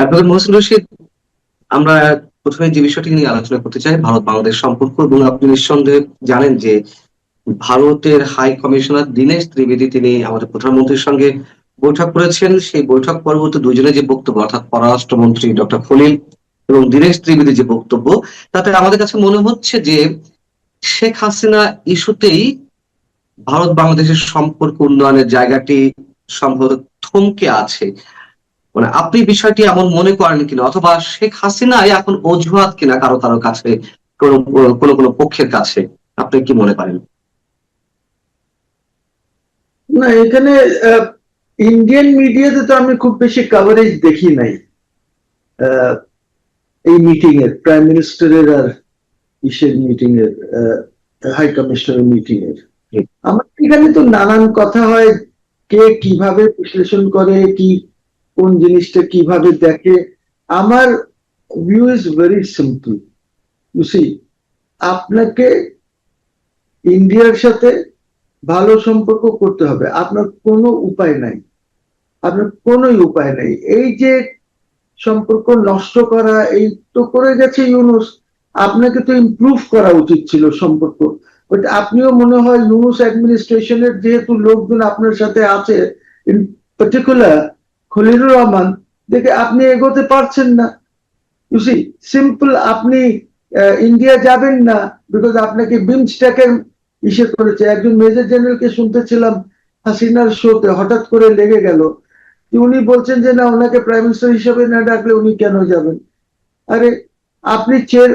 Doctor Mohsin Rashid, আমরা প্রথমে যে বিষয়টি নিয়ে আলোচনা করতে চাই ভারত বাংলাদেশ সম্পর্ক, এবং আপনি নিঃসন্দেহে জানেন যে ভারতের হাই কমিশনার দীনেশ ত্রিবেদী তিনি আমাদের প্রধানমন্ত্রীর সঙ্গে বৈঠক করেছেন। সেই বৈঠক পরবর্তী দুজনের যে বক্তব্য, অর্থাৎ পররাষ্ট্রমন্ত্রী ডক্টর খলিল এবং দীনেশ ত্রিবেদীর যে বক্তব্য, তাতে আমাদের কাছে মনে হচ্ছে যে শেখ হাসিনা ইস্যুতেই ভারত বাংলাদেশের সম্পর্ক উন্নয়নের জায়গাটি সম্ভবত থমকে আছে। মানে আপনি বিষয়টি এমন মনে করেন কিনা, অথবা শেখ হাসিনাই এখন অজুহাত কিনা কারো কারো কাছে, কোন কোন কোন পক্ষের কাছে, আপনি কি মনে করেন? না, এখানে ইন্ডিয়ান মিডিয়াতে তো আমি খুব বেশি কভারেজ দেখি নাই এই মিটিং এর, প্রাইম মিনিস্টারের আর ইসের মিটিং এর, হাই কমিশনারের মিটিং এর। আমার এখানে তো নানান কথা হয়, কে কিভাবে বিশ্লেষণ করে, কি কোন জিনিসটা কিভাবে দেখে। আমার view is very simple. You see, আপনাকে ইন্ডিয়ার সাথে ভালো সম্পর্ক করতে হবে, আপনার কোনো উপায় নাই, আপনার কোনো উপায় নাই। এই যে সম্পর্ক নষ্ট করা, এই তো করে গেছে ইউনুস, আপনাকে তো ইমপ্রুভ করা উচিত ছিল সম্পর্ক। বাট আপনিও মনে হয় ইউনুস অ্যাডমিনিস্ট্রেশনের যেহেতু লোকজন আপনার সাথে আছে, ইন পার্টিকুলার খলিলুর রহমান, দেখে আপনি এগোতে পারছেন না। ইউ সি, সিম্পল, আপনি ইন্ডিয়া যাবেন না বিকজ আপনাকে বিমস্টেকের ইসে করেছে। একজন মেজর জেনারেলকে শুনতেছিলাম হাসিনার শোতে, হঠাৎ করে লেগে গেল, উনি বলছেন যে না, ওনাকে প্রাইম মিনিস্টার হিসাবে না ডাকলে উনি কেন যাবেন। আরে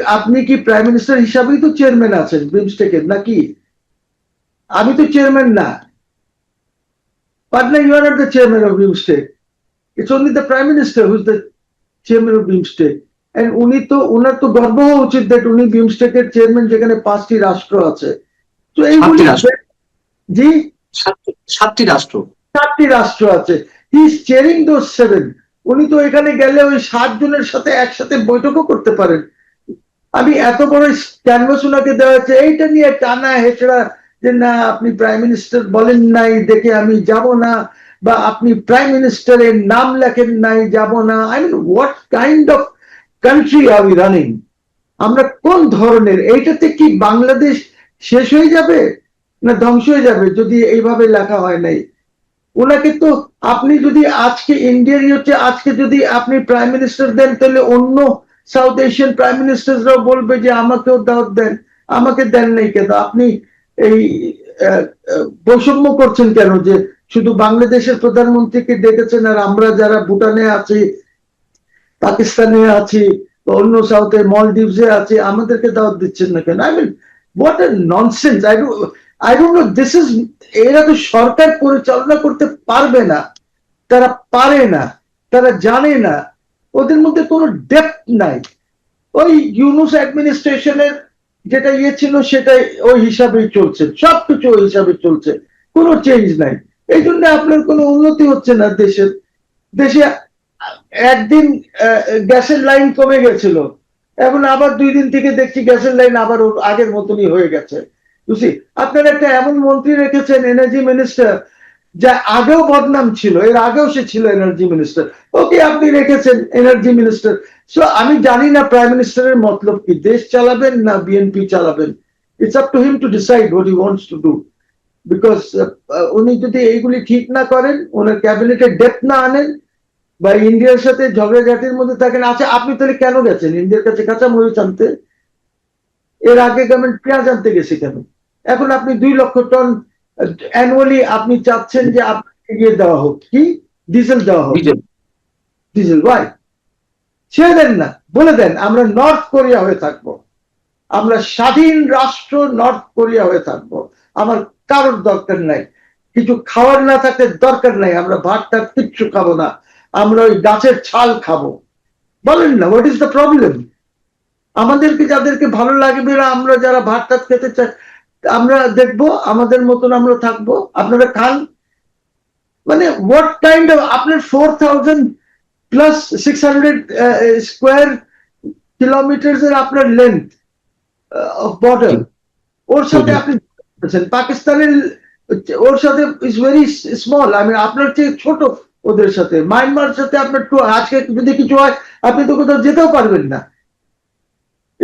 আপনি কি প্রাইম মিনিস্টার হিসাবেই তো চেয়ারম্যান আছেন বিমস্টেকের নাকি? আমি তো চেয়ারম্যান না। Partner, you are not the chairman of BIMSTEC. It's only the prime minister who's the chairman of BIMSTEC. And উনি তো, ওনার তো গর্ব হওয়া উচিত that উনি বিমস্টেক এর চেয়ারম্যান, যেখানে 5টি রাষ্ট্র আছে। তো এইগুলি, জি, 7টি রাষ্ট্র, 7টি রাষ্ট্র আছে। He is chairing those 7। উনি তো এখানে গেলে ওই 7 জনের সাথে একসাথে বৈঠকও করতে পারেন। আমি এত বড় ক্যানভাস ওনাকে দেওয়া হয়েছে, এইটা নিয়ে টানা হেঁচড়া যে না আপনি প্রাইম মিনিস্টার বলেন নাই দেখে আমি যাব না, বা আপনি প্রাইম মিনিস্টারের নাম লেখেন নাই যাব না। I mean, what kind of country are we running? আমরা কোন ধরনের, এইটাতে কি বাংলাদেশ শেষ হয়ে যাবে না ধ্বংস হয়ে যাবে যদি এইভাবে লেখা হয় নাই? ওনাকে তো, আপনি যদি আজকে ইন্ডিয়ারই হচ্ছে, আজকে যদি আপনি প্রাইম মিনিস্টার দেন, তাহলে অন্য সাউথ এশিয়ান প্রাইম মিনিস্টাররাও বলবে যে আমাকেও দাওয়াত দেন, আমাকে দেন নাই কেন? আপনি এই বৈষম্য করছেন কেন, যে শুধু বাংলাদেশের প্রধানমন্ত্রীকে ডেকেছেন আর আমরা যারা ভুটানে আছি, পাকিস্তানে আছি, অন্য সাউথে মলদ্বীপসে আছি, আমাদেরকে দাওয়াত দিচ্ছেন না কেন? I mean, what a nonsense. I don't know, this is, এরা তো সরকার পরিচালনা করতে পারবে না, তারা পারে না, তারা জানে না, ওদের মধ্যে কোনো ডেপথ নাই। ওই ইউনুস অ্যাডমিনিস্ট্রেশনের যেটা ইয়ে ছিল সেটাই ওই হিসাবেই চলছে, সবকিছু ওই হিসাবে চলছে, কোনো চেঞ্জ নাই। এই জন্য আপনার কোনো উন্নতি হচ্ছে না দেশের। দেশে একদিন গ্যাসের লাইন কমে গেছিল, এখন আবার 2 দিন থেকে দেখছি গ্যাসের লাইন আবার আগের মতনই হয়ে গেছে। বুঝছি, আপনারা একটা এমন মন্ত্রী রেখেছেন, এনার্জি মিনিস্টার, যা আগেও বদনাম ছিল, এর আগেও সে ছিল এনার্জি মিনিস্টার, ওকে আপনি রেখেছেন এনার্জি মিনিস্টার। সো আমি জানি না প্রাইম মিনিস্টারের মতলব কি, দেশ চালাবেন না বিএনপি চালাবেন। It's up to him to decide what he wants to do. Because উনি যদি এইগুলি ঠিক না করেন, ওনার ক্যাবিনেটে ডেপথ না আনেন, বা ইন্ডিয়ার সাথে ঝগড়াঝাটির মধ্যে থাকেন। আচ্ছা, আপনি তাহলে কেন গেছেন ইন্ডিয়ার কাছে কাঁচা মরিচ আনতে? এর আগে গভর্নমেন্ট পেঁয়াজ আনতে গেছে কেন? এখন আপনি 2 লক্ষ টন অ্যানুয়ালি আপনি চাচ্ছেন যে আপনাকে গিয়ে দেওয়া হোক, কি ডিজেল দেওয়া হোক। Diesel why? ছেড়ে দেন না, বলে দেন আমরা নর্থ কোরিয়া হয়ে থাকবো, আমরা স্বাধীন রাষ্ট্র নর্থ কোরিয়া হয়ে থাকবো, আমার কারোর দরকার নাই। কিছু খাওয়ার না থাকলে দরকার নাই, আমরা ভাত টাত কিচ্ছু খাবো না, আমরা ওই গাছের ছাল খাবো। বলেন না, হোয়াট ইজ দ্য প্রবলেম? আমাদেরকে যাদেরকে ভালো লাগবে না, আমরা যারা ভাত টাত খেতে চাই, আমরা দেখবো আমাদের মতন আমরা থাকবো, আপনারা খান। মানে হোয়াট কাইন্ড অফ, আপনার 4000 প্লাস 600 স্কোয়ার কিলোমিটার এর আপনার লেন্থ অফ বর্ডার, ওর সাথে আপনি পাকিস্তানের, ওর সাথে ইজ ভেরি স্মল। আমি আপনার চেয়ে ছোট ওদের সাথে। মায়ানমার সাথে আপনার তো আজকে যদি কিছু হয় আপনি তো কোথাও যেতেও পারবেন না।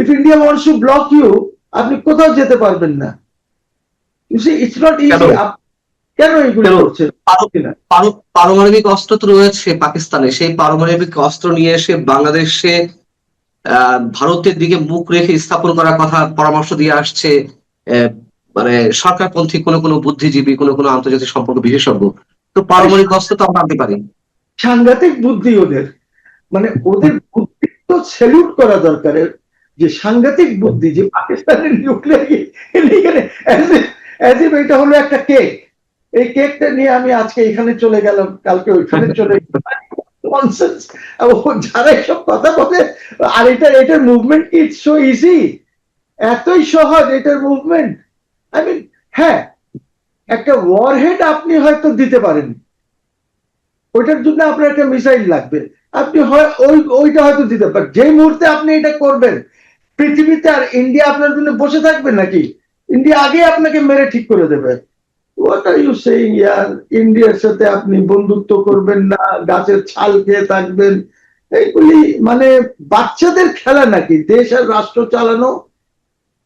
If India wants to block you, আপনি কোথাও যেতে পারবেন না। ইউ সি ইটস নট কেন ইজি। কেন এগুলো কেন করছেন? পারমাণবিক অস্ত্র তো রয়েছে পাকিস্তানে, সেই পারমাণবিক অস্ত্র নিয়ে এসে বাংলাদেশে ভারতের দিকে মুখ রেখে স্থাপন করার কথা পরামর্শ দিয়ে আসছে আহ, মানে সরকারপন্থী কোনো কোনো বুদ্ধিজীবী, কোনো কোনো আন্তর্জাতিক সম্পর্ক বিশেষজ্ঞ। তো আরে পারমাণবিক অস্ত্র তো আমরা আনতে পারি। সাংঘাতিক বুদ্ধি ওদের, মানে ওদের বুদ্ধি তো স্যালুট করা দরকার। যে সাংঘাতিক বুদ্ধি যে পাকিস্তানের নিউক্লিয়ার এখানে এটা হলো একটা কেক। এই কেকটা নিয়ে আমি আজকে এখানে চলে গেলাম, কালকে ওইখানে চলে ননসেন্স। যারা এসব কথা বলে, আর এটার মুভমেন্ট কি ইটস সো ইজি, এতই সহজ এটার মুভমেন্ট। আই মিন, হ্যাঁ, একটা ওয়ারহেড আপনি হয়তো দিতে পারেন, ওইটার জন্য আপনার একটা মিসাইল লাগবে, আপনি ওইটা হয়তো দিতে পারেন। যে মুহূর্তে আপনি এটা করবেন, পৃথিবীতে আর ইন্ডিয়া আপনার জন্য বসে থাকবে নাকি? ইন্ডিয়া আগে আপনাকে মেরে ঠিক করে দেবে। হোয়াট আর ইউ সেইং ইয়ার? ইন্ডিয়ার সাথে আপনি বন্ধুত্ব করবেন না, গাছের ছাল খেয়ে থাকবেন, এইগুলি মানে বাচ্চাদের খেলা নাকি? দেশ আর রাষ্ট্র চালানো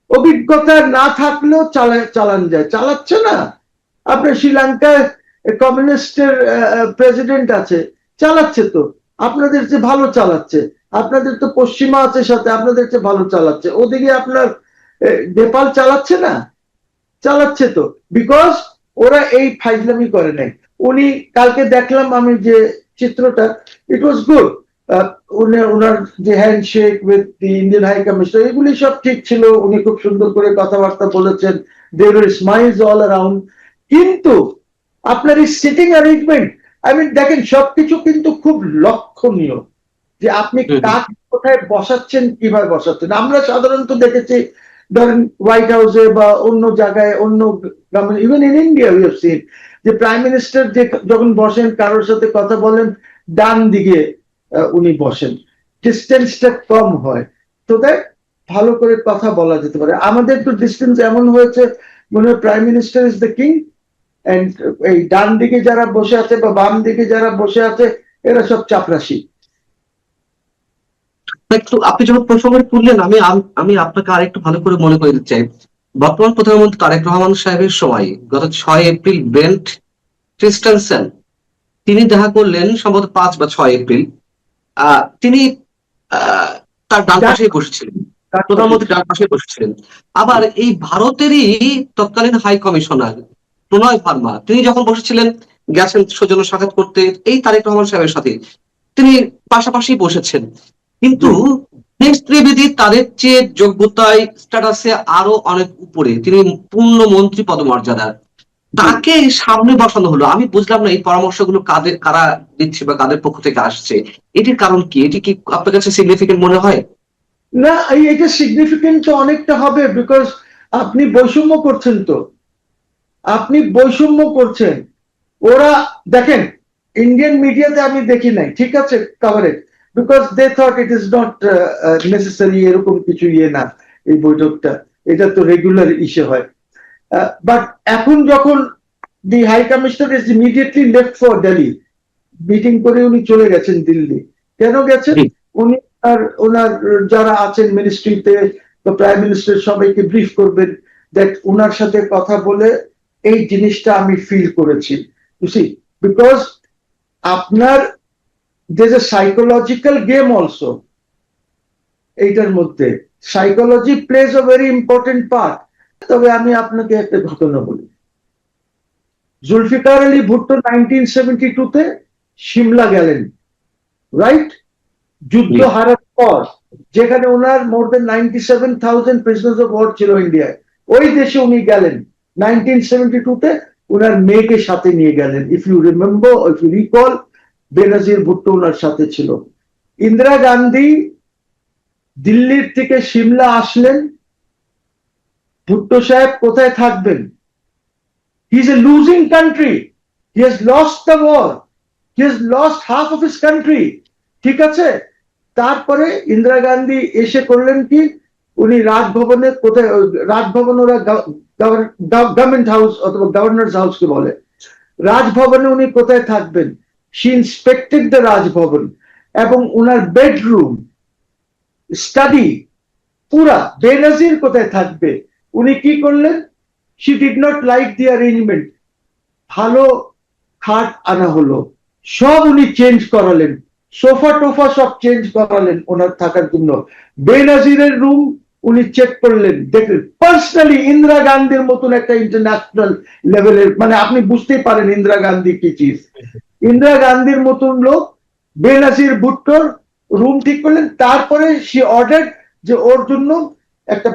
অভিজ্ঞতা না থাকলেও চালান যায়, চালাচ্ছে না। আপনার শ্রীলঙ্কায় কমিউনিস্টের প্রেসিডেন্ট আছে, চালাচ্ছে তো আপনাদের চেয়ে ভালো চালাচ্ছে। আপনাদের তো পশ্চিমা আছে সাথে, আপনাদের চেয়ে ভালো চালাচ্ছে। ওদিকে আপনার নেপাল চালাচ্ছে না, চালাচ্ছে তো, বিকজ ওরা এই ফাইজলামি করে নাই। উনি কালকে দেখলাম আমি যে চিত্রটা, ইট ওয়াজ গুড। ওনার যে handshake with the Indian high commissioner, এগুলি সব ঠিক ছিল। উনি খুব সুন্দর করে কথাবার্তা বলেছেন, there were smiles all around. কিন্তু আপনার এই সিটিং অ্যারেঞ্জমেন্ট, আই মিন দেখেন, সবকিছু কিন্তু খুব লক্ষণীয় যে আপনি কাকে কোথায় বসাচ্ছেন, কিভাবে বসাচ্ছেন। আমরা সাধারণত দেখেছি, ধরেন হোয়াইট হাউসে বা অন্য জায়গায়, অন্য government, even in India we have seen, যে প্রাইম মিনিস্টার যে যখন বসেন কারোর সাথে কথা বলেন, ডান দিকে উনি বসেন, ডিস্টেন্সটা কম হয়, তো দ্যাট ভালো করে কথা বলা যেতে পারে। আমাদের তো ডিস্টেন্স এমন হয়েছে, মনে হয় prime minister is the king, and এই ডান দিকে যারা বসে আছে বা বাম দিকে যারা বসে আছে, এরা সব চাপরাশি। একটু আপনি যখন প্রসঙ্গে তুললেন, আমি আমি আপনাকে আরেকটু ভালো করে মনে করে দিতে চাই। বর্তমান প্রধানমন্ত্রী তারেক রহমান সাহেবের সময় গত 6 এপ্রিল বেন্ট ক্রিস্টেনসেন তিনি দেখা করলেন, সম্ভবত 5 বা 6 এপ্রিল। তিনি তার ডান পাশেই বসেছিলেন, প্রধানমন্ত্রী ডান পাশে বসেছিলেন। আবার এই ভারতেরই তৎকালীন হাই কমিশনার প্রণয় ভার্মা তিনি যখন বসেছিলেন, গেছেন সৌজন্য সাক্ষাৎ করতে এই তারেক রহমান সাহেবের সাথে, তিনি পাশাপাশি বসেছেন। কিন্তু দেশ ত্রিবেদী তাদের চেয়ে যোগ্যতায় স্ট্যাটাসে আরো অনেক উপরে, তিনি পূর্ণ মন্ত্রী পদমর্যাদার, তাকে সামনে বসানো হলো। আমি বুঝলাম না এই পরামর্শগুলো কারা দিচ্ছে বা কাদের পক্ষ থেকে আসছে, এটির কারণ কি? এটি কি আপনার কাছে সিগনিফিকেন্ট মনে হয়? না, এটা সিগনিফিকেন্ট তো অনেকটা হবে, বিকজ আপনি বৈষম্য করছেন তো, আপনি বৈষম্য করছেন। ওরা দেখেন, ইন্ডিয়ান মিডিয়াতে আমি দেখি নাই, ঠিক আছে, coverage, because they thought it is not necessary, এরকম কিছু ইয়ে না এই বৈঠকটা, এটা তো রেগুলার ইস্যু হয়। বাট এখন যখন the high commissioner is immediately left for Delhi, meeting করে উনি চলে গেছেন দিল্লি। কেন গেছেন? উনি আর ওনার যারা আছেন মিনিস্ট্রিতে বা প্রাইম মিনিস্টার সবাইকে ব্রিফ করবেন, দ্যাট ওনার সাথে কথা বলে এই জিনিসটা আমি ফিল করেছি, বুঝছি, বিকজ আপনার there's a psychological game also এইটার মধ্যে, psychology plays a very important part। তবে আমি আপনাকে একটা ঘটনা বলি, জুলফিকার আলী ভুট্টো 1972-তে সিমলা গেলেন, রাইট, যুদ্ধ হারার পর, যেখানে ওনার মোর দেন 97,000 প্রিজনার্স অফ ওয়ার ছিল ইন্ডিয়ায়, ওই দেশে উনি গেলেন 1972-তে, ওনার মেয়েকে সাথে নিয়ে গেলেন। If you remember, if you recall, Benazir Bhutto ওনার সাথে ছিল। ইন্দিরা গান্ধী দিল্লির থেকে সিমলা আসলেন, ভুট্টো সাহেব কোথায় থাকবেন? He is a losing country, he has lost the war, he has lost half of his country, ঠিক আছে। তারপরে ইন্দিরা গান্ধী এসে করলেন কি, উনি রাজভবনে, কোথায় রাজভবন, ওরা গভর্নমেন্ট হাউস অথবা গভর্নর হাউস কে বলে, রাজভবনে উনি কোথায় থাকবেন? she inspected the Raj Bhavan এবং উনার বেডরুম স্টাডি পুরা বেনজির কোথায় থাকবে, উনি কি করলেন, she did not like the arrangement, ভালো খাট আনা হলো, সব উনি চেঞ্জ করালেন, সোফা টোফা সব চেঞ্জ করালেন ওনার থাকার জন্য। বেনজিরের রুম উনি চেক করলেন, দেখলেন পার্সোনালি ইন্দিরা গান্ধীর মতন একটা ইন্টারন্যাশনাল লেভেলের, মানে আপনি বুঝতেই পারেন ইন্দিরা গান্ধী কি চিজ, ইন্দিরা গান্ধীর মতন লোক বেনজির ভুট্টোর রুম ঠিক করলেন। তারপরে সে অর্ডার যে ওর জন্য একটা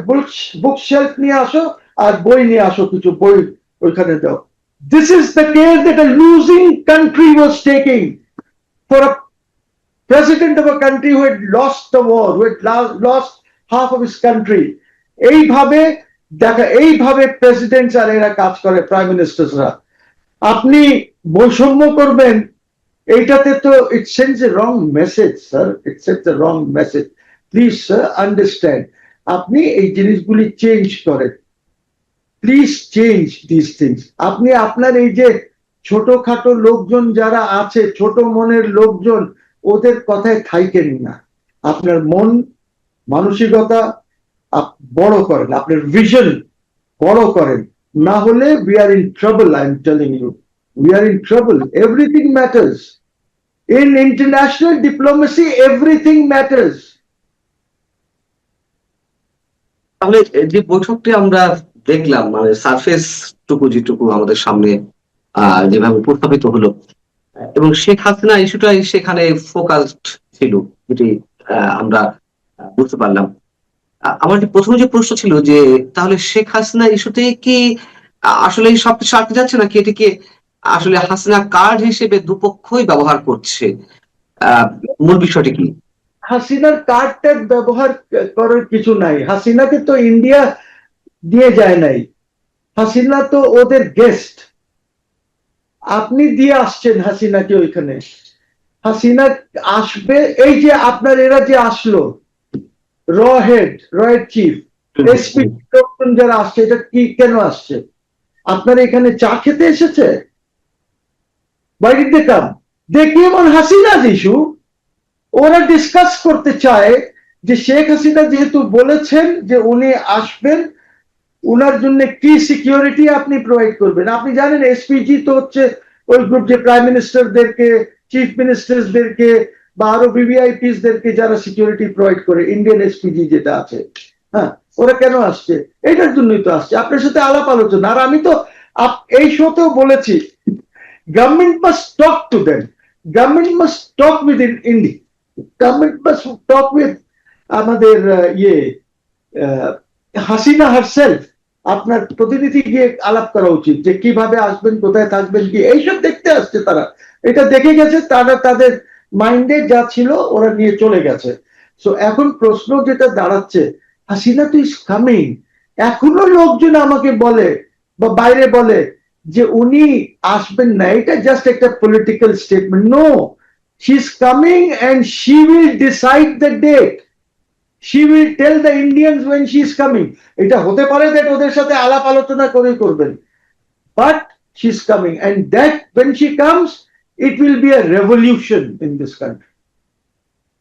বুক শেলফ নিয়ে আসো আর বই নিয়ে আসো, কিছু বই ওইখানে দাও। This is the care that a losing country was taking for a president of a country who had lost the war, who had lost half of his country. এইভাবে দেখা, এইভাবে প্রেসিডেন্টস আর এরা কাজ করে, প্রাইম মিনিস্টার্সরা। আপনি বৈষম্য করবেন, এইটাতে তো it sends a wrong message sir, it sends a wrong message. Please sir understand, আপনি এই জিনিসগুলি চেঞ্জ করেন, প্লিজ চেঞ্জ দিস থিংস। আপনি আপনার এই যে ছোটখাটো লোকজন যারা আছে, ছোট মনের লোকজন, ওদের কথায় থাইকেন না, আপনার মন মানসিকতা বড় করেন, আপনার ভিশন বড় করেন, না হলে we are in trouble, I am telling you, we are in trouble. Everything matters in international diplomacy, everything matters. তাহলে যে বৈঠকটি আমরা দেখলাম, মানে সারফেস টুকু যেটুকু আমাদের সামনে যেভাবে উপস্থাপিত হলো, এবং শেখ হাসিনা ইস্যুটাই সেখানে ফোকাসড ছিল, যেটি আমরা বুঝতে পারলাম। আমার প্রথমে যে প্রশ্ন ছিল যে তাহলে শেখ হাসিনা ইস্যুতে কি আসলে সবকিছু আটকে যাচ্ছে নাকি এটিকে আসলে হাসিনা কার্ড হিসেবে দুপক্ষই ব্যবহার করছে, মূল বিষয়টি কি? হাসিনার কার্ডটা ব্যবহার করার কিছু নাই, হাসিনাকে তো ইন্ডিয়া দিয়ে যায় নাই, হাসিনা তো ওদের গেস্ট, আপনি দিয়ে আসছেন হাসিনাকে ওইখানে, হাসিনা আসবে। এই যে আপনার এরা যে আসলো, রয়ের চিফ, এসপি যারা আসছে, এটা কি কেন আসছে? আপনার এখানে চা খেতে এসেছে? Why did they come? They came on Hasina's issue. ওরা ডিসকাস করতে চায় যে শেখ হাসিনা যেহেতু বলেছেন যে উনি আসবেন, উনার জন্য কি সিকিউরিটি আপনি প্রোভাইড করবেন। আপনি জানেন এসপিজি তো হচ্ছে ওই গ্রুপ যে প্রাইম মিনিস্টারদেরকে, চিফ মিনিস্টারদেরকে বা আরো ভিভিআইপিস দেরকে যারা সিকিউরিটি প্রোভাইড করে, ইন্ডিয়ান এসপিজি যেটা আছে, হ্যাঁ, ওরা কেন আসছে? এটার জন্যই তো আসছে, আপনার সাথে আলাপ আলোচনা। আর আমি তো এই শোতেও বলেছি, government must talk to them, government must talk with India, government must talk with আমাদের হাসিনা হারসেলফ, আপনার প্রতিনিধি গিয়ে আলাপ করা উচিত যে কিভাবে আসবেন, কোথায় থাকবেন, কি এইসব দেখতে আসছে তারা, এটা দেখে গেছে, তারা তাদের মাইন্ডে যা ছিল ওরা নিয়ে চলে গেছে। সো এখন প্রশ্ন যেটা দাঁড়াচ্ছে, হাসিনা তো ইজ কামিং, এখনো লোকজন আমাকে বলে বা বাইরে বলে যে উনি আসবেন না, এটা জাস্ট একটা political statement. No, she is coming and she will decide the date, she will tell the Indians when she is coming. এটা হতে পারে that ওদের সাথে আলাপ আলোচনা করে করবেন, but she is coming, and that when she comes it will be a revolution in this country,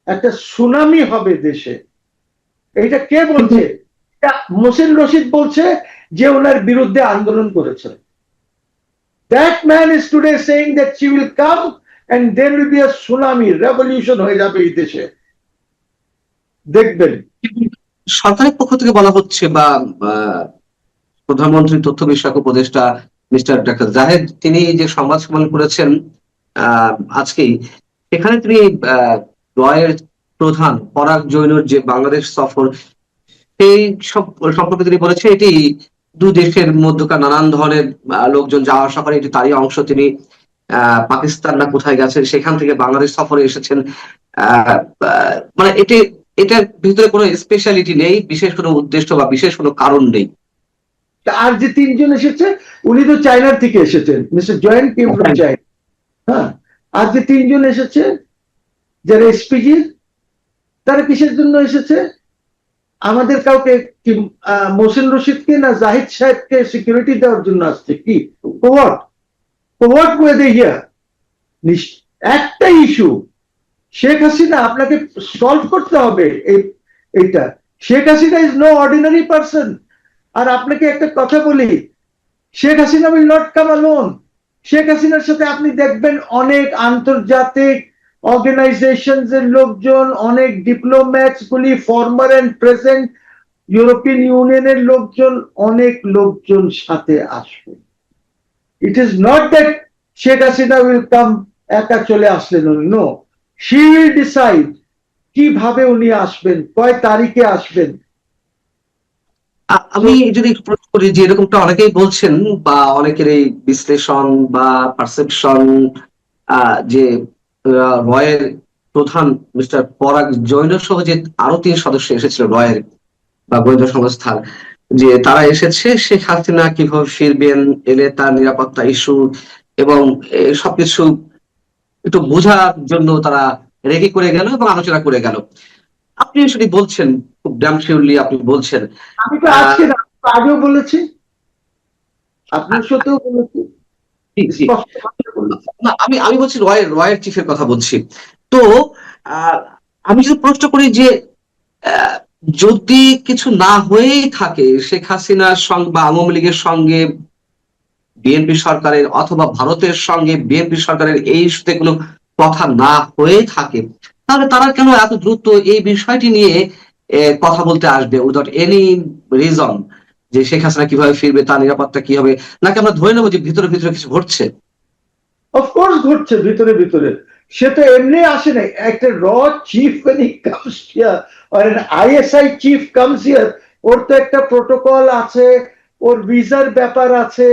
একটা সুনামি হবে দেশে। এটা কে বলছে? এটা মোসেন রশিদ বলছে, যে ওনার বিরুদ্ধে আন্দোলন করেছে। that man is today saying that she will come and there will be a tsunami, revolution হয়ে যাবে এই দেশে, দেখবেন। সরকারের পক্ষ থেকে বলা হচ্ছে, বা প্রধানমন্ত্রী তথ্য বিষয়ক উপদেষ্টা মিস্টার ডক্টর জাহেদ, তিনি যে সংবাদ সম্মেলন করেছেন আজকেই, সেখানে তিনি রয়ের প্রধান পরাগ জৈনর যে বাংলাদেশ সফর, সেই সব সম্পর্কে তিনি বলেছেন এটি দুই দেশের মধ্যকার নানান ধরনের লোকজন যাওয়া আসা করে, এটি তারই অংশ। তিনি পাকিস্তান না কোথায় গেছেন, সেখান থেকে বাংলাদেশ সফরে এসেছেন। মানে এটার ভিতরে কোনো স্পেশালিটি নেই, বিশেষ কোনো উদ্দেশ্য বা বিশেষ কোনো কারণ নেই। আর যে তিনজন এসেছে উনি তো চায়নার থেকে এসেছেন, mister joint came from China. হ্যাঁ, আর যে তিনজন এসেছে যারা এসপিজি, তারা কিসের জন্য এসেছে? আমাদের কাউকে কি মোসেন রশিদকে না জাহিদ সাহেবকে সিকিউরিটি দেওয়ার জন্য আসছে কি? What way they here? একটা ইস্যু শেখ হাসিনা আপনাকে সলভ করতে হবে এইটা। Sheikh Hasina is no ordinary person. আর আপনাকে একটা কথা বলি, Sheikh Hasina will not come alone. Sheikh হাসিনার সাথে আপনি দেখবেন অনেক আন্তর্জাতিক অর্গানাইজেশনস এর লোকজন, অনেক ডিপ্লোম্যাটস গুলি, ফরমার এন্ড প্রেজেন্ট ইউরোপিয়ান ইউনিয়নের লোকজন, অনেক লোকজন সাথে আসবে। It is not that Sheikh Hasina will come একা চলে আসলেন উনি, নো, শি উইল ডিসাইড কিভাবে উনি আসবেন, কয় তারিখে আসবেন। আমি যদি একটু প্রশ্ন করি যে এরকমটা অনেকেই বলছেন বা অনেকের এই বিশ্লেষণ বা পারসেপশন যে রয়ের প্রধান মিস্টার পরাগ জৈন সহ যে আরো 3 সদস্য এসেছিল রয়ের বা গোয়েন্দা সংস্থার, যে তারা এসেছে শেখ হাসিনা কিভাবে ফিরবেন, এলে তার নিরাপত্তা ইস্যু এবং সবকিছু একটু বোঝার জন্য তারা রেডি করে গেল এবং আলোচনা করে গেল। আপনি সেটি বলছেন খুব ড্যাম শিওরলি, আপনি বলছেন আমি তো আহ আজকে আগেও বলেছি, আপনার সাথেও বলেছি, জি জি। স্পষ্ট ভাষায় বলেছি। না, আমি আমি বলছি রয়ের চিফের কথা বলছি। তো আহ, আমি যদি প্রশ্ন করি যে আহ, যদি কিছু না হয়েই থাকে শেখ হাসিনার সঙ্গে বা আওয়ামী লীগের সঙ্গে বিএনপি সরকারের, অথবা ভারতের সঙ্গে বিএনপি সরকারের এই ইস্যুতে কোনো কথা না হয়ে থাকে, তাহলে তারা কেন এত দ্রুত এই বিষয়টি নিয়ে কথা বলতে আসবে উইদাউট এনি রিজন, যে শেখ হাসিনা কিভাবে ফিরবে, তার নিরাপত্তা কি হবে? নাকি আমরা ধরে নেবো যে ভিতরে ভিতরে কিছু ঘটছে? অফকোর্স ঘটছে ভিতরে ভিতরে। সে তো এমনি আসে নাই। একটা র chief when he comes here or an ISI chief comes here, ওর তো একটা প্রোটোকল আছে, ওর ভিসার ব্যাপার আছে,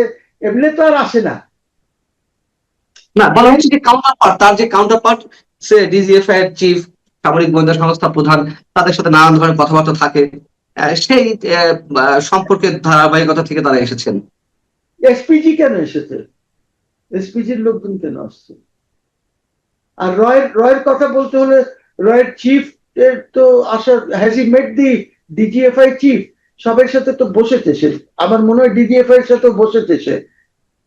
এমনি তো আর আসে না। না, বলা হচ্ছে যে তার যে কাউন্টার পার্ট, সে ডিজিএফআই এর চিফ, সামরিক গোয়েন্দা সংস্থা প্রধান, তাদের সাথে নানান ধরনের কথাবার্তা থাকে। সেই সম্পর্কের ধারাবাহিকতা থেকে তারা এসেছেন। এসপিজি কেন এসেছে? এসপিজির লোকজন কেন আসছে? আর রয়ের কথা বলতে হলে, রয়ের চিফ এর তো আসার, has he met the DGFI chief? সবার সাথে তো বসেছে সে, আমার মনে হয় ডিজিএফআই এর সাথে বসেছে সে,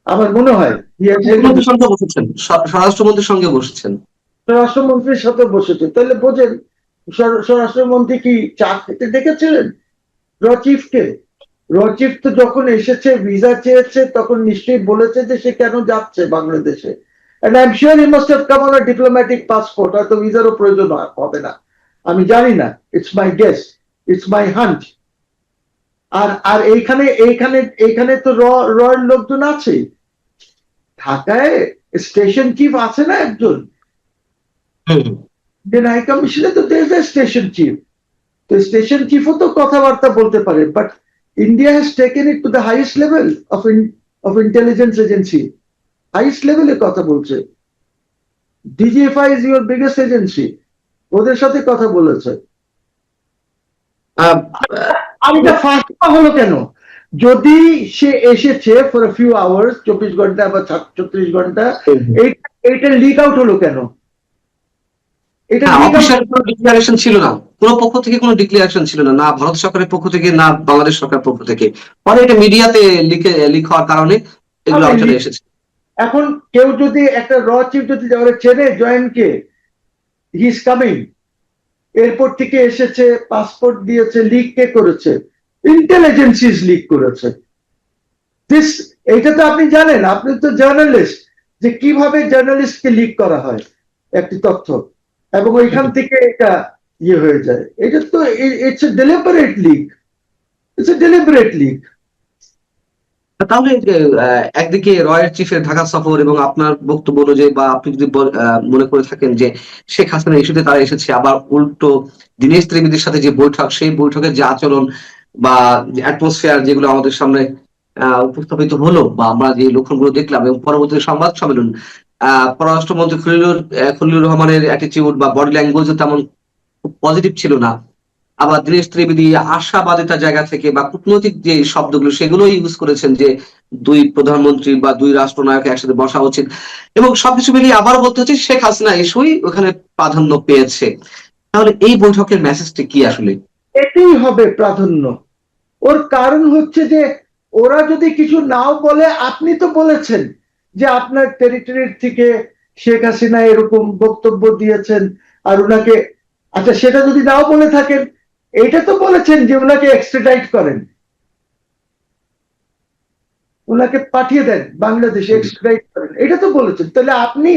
আমার মনে হয় মুখ্যমন্ত্রীর সঙ্গে বসেছেন, স্বরাষ্ট্রমন্ত্রীর সঙ্গে বসেছেন। স্বরাষ্ট্রমন্ত্রীর সাথে বসেছে। তাহলে বোঝেন স্বরাষ্ট্রমন্ত্রী কি চা খেতে ডেকেছিলেন রচিফকে? রচিফ তো যখন এসেছে ভিসা চেয়েছে তখন নিশ্চয়ই বলেছে যে সে কেন যাচ্ছে বাংলাদেশে। and I'm sure he must have come on a diplomatic passport, হয়তো ভিসারও প্রয়োজন হবে না, আমি জানি না, it's my guess, it's my hunt. আর আর এইখানে এইখানে এইখানে তো রয়ের লোকজন আছে, ঢাকায় স্টেশন চিফ আছে না একজন, ইন্ডিয়ান হাই কমিশনে তো দেশ স্টেশন চিফ, তো স্টেশন চিফও তো কথাবার্তা বলতে পারে। But India has taken it to the highest level of intelligence agency, highest লেভেলে কথা বলছে। DGFI is your biggest agency, ওদের সাথে কথা বলেছে। আহ, আর এটা ফাঁকা হলো কেন? যদি সে এসেছে ফর ফিউ আওয়ার্স, 24 ঘন্টা বা 36 ঘন্টা, এইটা লিক আউট হলো কেন? এটা লিক আউট অফিসিয়াল কোনো ডিক্লারেশন ছিল না, কোনো পক্ষ থেকে কোনো ডিক্লারেশন ছিল না, না ভারত সরকারের পক্ষ থেকে না বাংলাদেশ সরকারের পক্ষ থেকে। পরে এটা মিডিয়াতে লিক হওয়ার কারণে এগুলো হবে। আলোচনায় এসেছে। এখন কেউ যদি একটা চিফ যদি চেনে জয়েন্টকে, হি ইজ কামিং, এয়ারপোর্ট থেকে এসেছে, পাসপোর্ট দিয়েছে, লিক কে করেছে? ইন্টেলিজেন্সিস লিক করেছে। দিস, এইটা তো আপনি জানেন, আপনি তো জার্নালিস্ট, যে কিভাবে জার্নালিস্টকে লিক করা হয় একটি তথ্য, এবং ওইখান থেকে এটা ইয়ে হয়ে যায়। এটা তো it's a deliberate leak, it's a deliberate leak. তাহলে যে, একদিকে রয়্যাল চিফের ঢাকা সফর এবং আপনার বক্তব্য অনুযায়ী, বা আপনি যদি মনে করে থাকেন যে শেখ হাসিনা ইস্যুতে তারা এসেছে, আবার উল্টো দীনেশ ত্রিবেদীর সাথে যে বৈঠক, সেই বৈঠকের যে আচরণ বা অ্যাটমসফিয়ার যেগুলো আমাদের সামনে উপস্থাপিত হলো, বা আমরা যে লক্ষণগুলো দেখলাম, এবং পরবর্তী সংবাদ সম্মেলন, পররাষ্ট্রমন্ত্রী খলিলুর রহমানের অ্যাটিটিউড বা বডি ল্যাঙ্গুয়েজও তেমন পজিটিভ ছিল না। আবার দীনেশ ত্রিবেদী আশাবাদিতার জায়গা থেকে বা কূটনৈতিক যে শব্দগুলো সেগুলো ইউজ করেছেন যে দুই প্রধানমন্ত্রী বা দুই রাষ্ট্রনায়ক একসাথে বসা উচিত, এবং সবকিছু মিলিয়ে আবারও বলতে হচ্ছে শেখ হাসিনা ইস্যুই ওখানে প্রাধান্য পেয়েছে। তাহলে এই বৈঠকের মেসেজটি কি আসলে? এটাই হবে প্রাধান্য। ওর কারণ হচ্ছে যে ওরা যদি কিছু নাও বলে, আপনি তো বলেছেন যে আপনার টেরিটরির থেকে শেখ হাসিনা এরকম বক্তব্য দিয়েছেন, আর উনাকে, আচ্ছা সেটা যদি নাও বলে থাকেন, এটা তো বলেছেন যে উনাকে এক্সট্রাডাইট করেন, ওনাকে পাঠিয়ে দেন বাংলাদেশে, এক্সট্রাডাইট করেন, এটা তো বলেছেন। তাহলে আপনি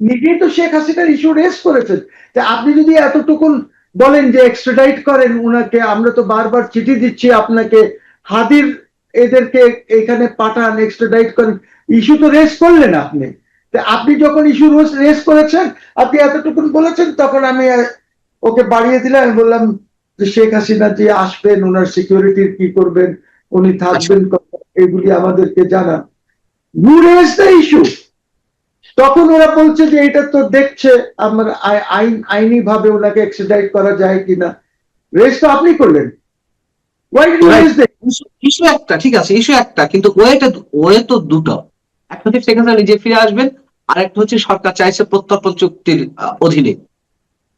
নিজেই তো শেখ হাসিনার ইস্যু রেজ করেছেন। তা আপনি যদি এতটুকুন বলেন যে এক্সট্রাডাইট করেন উনাকে, আমরা তো বারবার চিঠি দিচ্ছি আপনাকে, হাদির এদেরকে এখানে পাঠান, এক্সট্রাডাইট করেন, ইস্যু তো রেজ করলেন আপনি। তা আপনি যখন ইস্যু রেজ করেছেন, আপনি এতটুকুন বলেছেন, তখন আমি ওকে বাড়িয়ে দিলাম, আমি বললাম যে শেখ হাসিনা যে আসবেন, ওনার সিকিউরিটির কি করবেন, উনি থাকবেন কোথায়, এগুলি আমাদেরকে জানান। You raise the issue. তখন ওরা বলছে যে এটা তো দেখছে আমার আইনি ভাবে ওনাকে এক্সট্রাডাইট করা যায় কিনা। রেজ তো আপনি করলেন। Why did you raise the issue একটা, ঠিক আছে, ইস্যু একটা, কিন্তু ওয়ে তো দুটো। একটা হচ্ছে শেখ হাসিনা নিজে ফিরে আসবেন, আর একটা হচ্ছে সরকার চাইছে প্রত্যর্পণ চুক্তির অধীনে।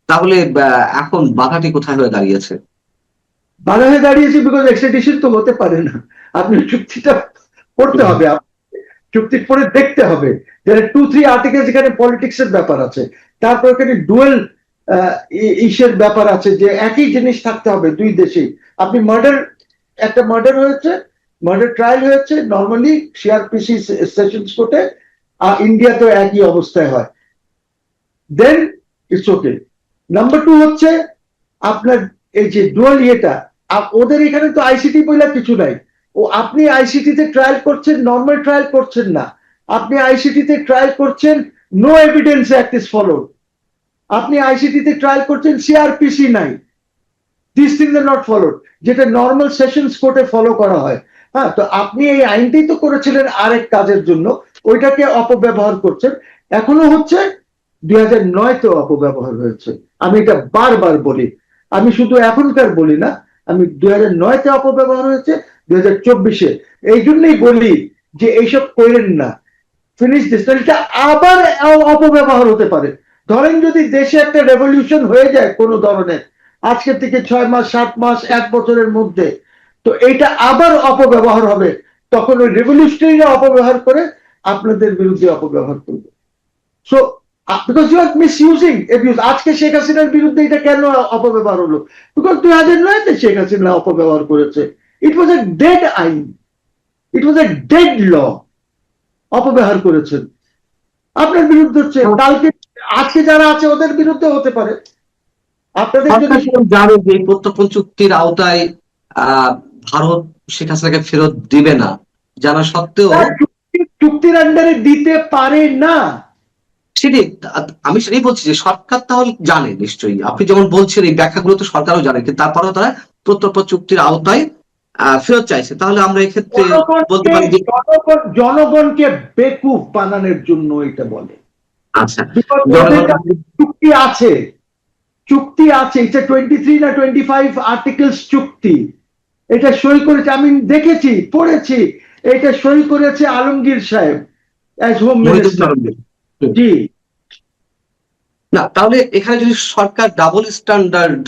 তাহলে এখন বাধাটি কোথায় হয়ে দাঁড়িয়েছে? বাধা হয়ে দাঁড়িয়েছে বিকজ এক্সট্রাডিশন তো হতে পারে না। আপনি চুক্তিটা পড়তে হবে, চুক্তি পড়ে দেখতে হবে। যারা 2-3 আর্টিকেল, যেখানে পলিটিক্স এর ব্যাপার আছে, তারপর এখানে ডুয়েল ইসের ব্যাপার আছে, যে একই জিনিস থাকতে হবে দুই দেশেই। আপনি একটা মার্ডার হয়েছে, মার্ডার ট্রায়াল হয়েছে নর্মালি সিআরপিসি সেশনস কোর্টে, আর ইন্ডিয়াতে একই অবস্থায় হয়, দেন ইটস ওকে। নাম্বার 2 হচ্ছে আপনার এই যে ডুয়াল ইয়েটা, ওদের এখানে তো আইসিটি বলে কিছু নাই। ও আপনি আইসিটি তে ট্রায়াল করছেন, নর্মাল ট্রায়াল করছেন না, আপনি আইসিটি তে ট্রায়াল করছেন, no evidence act is followed. আপনি আইসিটি তে ট্রায়াল করছেন, সিআরপিসি নাই, this things are not followed, যেটা নর্মাল সেশনস কোর্টে ফলো করা হয়। হ্যাঁ, তো আপনি এই আইনটাই তো করেছিলেন আরেক কাজের জন্য, ওইটাকে অপব্যবহার করছেন। এখনো হচ্ছে, 2009-তেও অপব্যবহার হয়েছে। আমি এটা বারবার বলি, আমি শুধু এখনকার বলি না, আমি 2009-তে অপব্যবহার হয়েছে, 2024-এ। এই জন্যই বলি যে এইসব করেন না, ফিনিশ দিস। এটা আবার অপব্যবহার হতে পারে। ধরেন যদি দেশে একটা রেভলিউশন হয়ে যায় কোনো ধরনের, আজকে থেকে 6 মাস, 7 মাস, 1 বছরের মধ্যে, তো এটা আবার অপব্যবহার হবে। তখন ওই রেভলিউশনারিরা অপব্যবহার করে আপনাদের বিরুদ্ধে অপব্যবহার করবে। So because you are misusing abuse. আজকে শেখ হাসিনার বিরুদ্ধে এটা কেন অপব্যবহার হলো? বিকজ 2009-তে শেখ হাসিনা অপব্যবহার করেছে। ইট ওয়াজ এ ডেড আইন, ইট ওয়াজ এ ডেড ল, অপব্যবহার করেছেন। আপনার বিরুদ্ধে হচ্ছে, কালকে আজকে যারা আছে ওদের বিরুদ্ধে হতে পারে। আপনাদের যদি জানে যে এই প্রত্যর্পণ চুক্তির আওতায় ভারত শেখ হাসিনাকে ফেরত দিবে না, জানা সত্ত্বেও চুক্তির আন্ডারে দিতে পারে না, সেটাই আমি সেটাই বলছি যে সরকার তাহলে জানে নিশ্চয়ই, আপনি যেমন বলছেন এই ব্যাখ্যাগুলো তো সরকারও জানে, কিন্তু তারপরেও তারা প্রত্যর্পণ চুক্তির আওতায় ফেরত চাইছে। তাহলে আমরা এক্ষেত্রে বলতে পারি যে জনগণকে বেকুফ বানানোর জন্য এটা বলে। আচ্ছা, চুক্তি আছে, চুক্তি আছে, এটা 23 না 25 আর্টিকেলস চুক্তি, এটা সই করেছে, আমি দেখেছি, পড়েছি, এটা সই করেছে আলমগীর সাহেব অ্যাজ হোম মিনিস্টার। জি না, তাহলে এখানে যদি সরকার ডাবল স্ট্যান্ডার্ড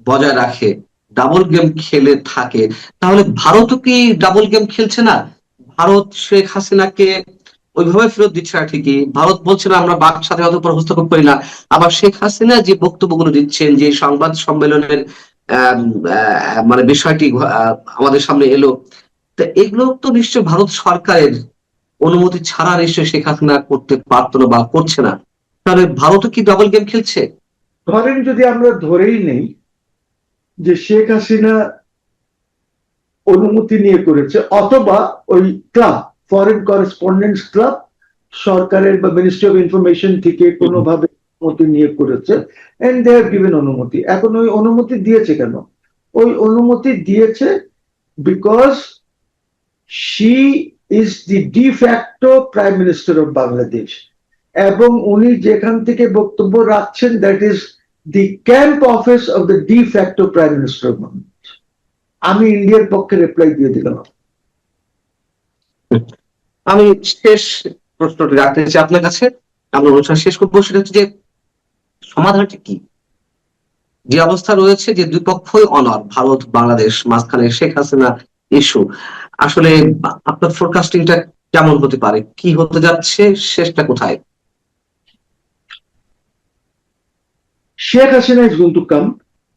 বজায় রাখে, ডাবল গেম খেলে থাকে, তাহলে ভারতও কি ডাবল গেম খেলছে না? ভারত শেখ হাসিনাকে ওইভাবে ফেরত দিচ্ছে না ঠিকই, ভারত বলছে না আমরা বাক স্বাধীনতার উপর হস্তক্ষেপ করি না, আবার শেখ হাসিনা যে বক্তব্যগুলো দিচ্ছেন, যে সংবাদ সম্মেলনের মানে বিষয়টি আমাদের সামনে এলো, তা এগুলো তো নিশ্চয় ভারত সরকারের অনুমতি ছাড়া নিশ্চয় শেখ হাসিনা করতে পারতো না বা করছে না। তাহলে ভারতও কি ডাবল গেম খেলছে? ধরেন যদি আমরা ধরেই নেই যে শেখ হাসিনা অনুমতি নিয়ে করেছে, অথবা ওই ক্লাব, ফরেন করেসপন্ডেন্টস ক্লাব, সরকারের বা মিনিস্ট্রি অফ ইনফরমেশন থেকে কোনোভাবে অনুমতি নিয়ে করেছে, এন্ড দে হ্যাভ গিভেন অনুমতি। এখন ওই অনুমতি দিয়েছে কেন? ওই অনুমতি দিয়েছে because she is the de facto prime minister of Bangladesh, এবং উনি যেখান থেকে বক্তব্য রাখছেন that is the camp office of the de facto prime minister of Bangladesh. আমি ইন্ডিয়ার পক্ষে রিপ্লাই দিয়ে দিলাম। আমি শেষ প্রশ্নটি রাখতে চাই আপনার কাছে, আমরা অনুষ্ঠান শেষ করবো। সেটা হচ্ছে যে সমাধানটি কি? যে অবস্থা রয়েছে যে দুই পক্ষই অনড়, ভারত বাংলাদেশ, মাঝখানে শেখ হাসিনা ইস্যু, আসলে আপনার ফোরকাস্টিংটা কেমন হতে পারে? কি হতে যাচ্ছে? শেষটা কোথায়? Sheikh Hasina is going to come,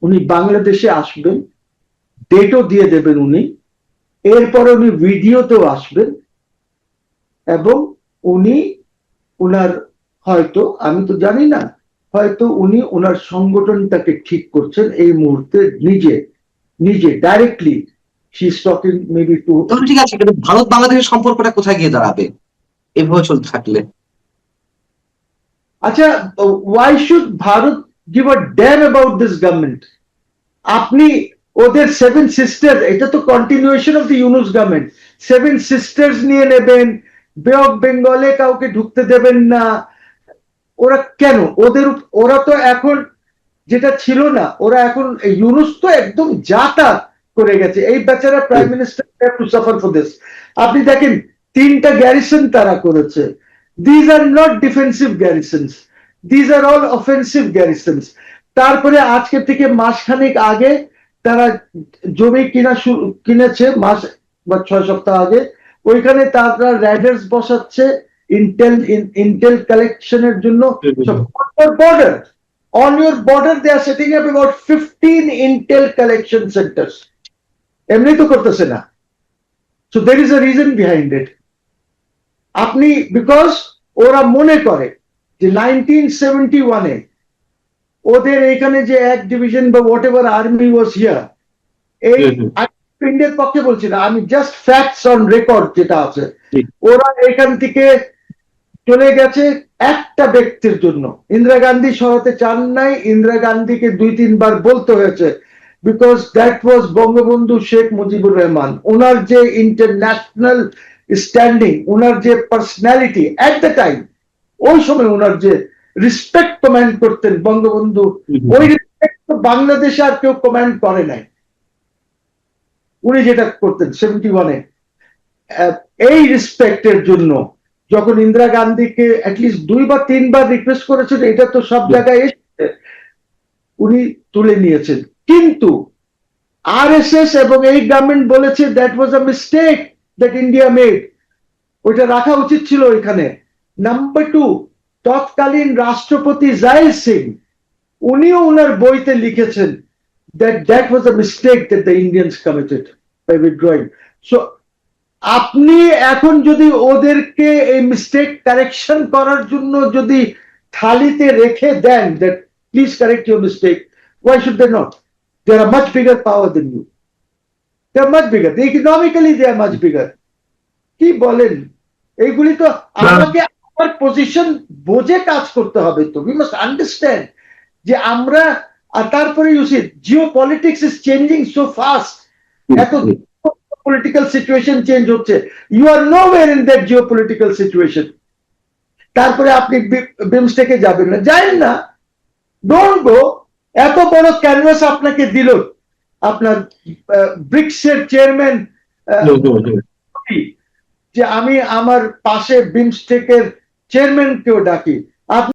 উনি বাংলাদেশে আসবেন, ডেটও দিয়ে দেবেন উনি, এরপরে উনি ভিডিওতেও আসবেন, এবং উনি উনার হয়তো, আমি তো জানি না, হয়তো উনি ওনার সংগঠনটাকে ঠিক করছেন এই মুহূর্তে, নিজে নিজে directly she is talking maybe to. তাহলে ঠিক আছে, কিন্তু ভারত বাংলাদেশের সম্পর্কটা কোথায় গিয়ে দাঁড়াবে এভাবে চলতে থাকলে? আচ্ছা, why should Bharat give a dam about this government? আপনি ওদের সেভেন সিস্টার, এটা তো continuation of the Yunus government, seven sisters নিয়ে নেবেন, বে অফ বেঙ্গলে কাউকে ঢুকতে দেবেন না, ওরা কেন? ওরা তো এখন যেটা ছিল না, ওরা এখন ইউনুস তো একদম যাতা করে গেছে, এই বেচারা prime minister have to suffer for this. আপনি দেখেন 3টা গ্যারিসন তারা করেছে, these are not defensive garrisons, these are all offensive garrisons. তারপরে আজকে থেকে মাসখানেক আগে তারা জমি কিনেছে, মাস বা 6 সপ্তাহ আগে, ওইখানে তারা রাইডার্স বসাচ্ছে ইন্টেল কালেকশনের জন্য। Border, on your border they are setting up about 15 intel collection centers, এমনি তো করতেছে না। So there is a reason behind it. আপনি, বিকজ ওরা মনে করে যে 1971-এ ওদের এখানে যে এক ডিভিশন বা what ever army was here, এই ইন্ডিয়ার পক্ষে বলছি না আমি, জাস্ট ফ্যাক্টস অন রেকর্ড যেটা আছে, ওরা এখান থেকে চলে গেছে একটা ব্যক্তির জন্য। ইন্দিরা গান্ধী সরাতে চান নাই, ইন্দিরা গান্ধীকে 2-3 বার বলতে হয়েছে, because that was Bangabandhu Sheikh Mujibur Rahman, ওনার যে ইন্টারন্যাশনাল স্ট্যান্ডিং, ওনার যে পার্সোনালিটি এট দ্য টাইম, ওই সময় ওনার যে রেসপেক্ট কমান্ড করতেন বঙ্গবন্ধু, ওই রেসপেক্ট তো বাংলাদেশে আর কেউ কমান্ড করে নাই। উনি যেটা করতেন 71-এ, এই রেসপেক্টের জন্য যখন ইন্দিরা গান্ধীকে অ্যাটলিস্ট 2 বা 3 বার রিকোয়েস্ট করেছেন, এটা তো সব জায়গায় এসেছে, উনি তুলে নিয়েছেন। কিন্তু আরএসএস এবং এই গভর্নমেন্ট বলেছে that was a mistake that India made, ওইটা রাখা উচিত ছিল এখানে। নাম্বার 2, তৎকালীন রাষ্ট্রপতি জায়েল সিং, উনিও ওনার বইতে লিখেছেন that was a mistake that the Indians committed by withdrawing. So আপনি এখন যদি ওদেরকে এই মিস্টেক কারেকশন করার জন্য যদি থালিতে রেখে দেন, that please correct your mistake, why should they not? They are a much bigger power than you. They are much bigger. Economically they are much bigger. কি বলেন? এইগুলি তো আমাকে আমার পজিশন বুঝে কাজ করতে হবে তো। We must understand যে আমরা, আর তারপরে you see geopolitics is changing so fast, এত পলিটিক্যাল সিচুয়েশন চেঞ্জ হচ্ছে, you are nowhere in that geopolitical situation. তারপরে আপনি বিমস্টেকে যাবেন না, যাবেন না, ডোন্ট গো। এত বড় ক্যানভাস আপনাকে দিল আপনার ব্রিক্সের চেয়ারম্যান, যে আমি আমার পাশে বিমস্টেকের চেয়ারম্যানকেও ডাকি,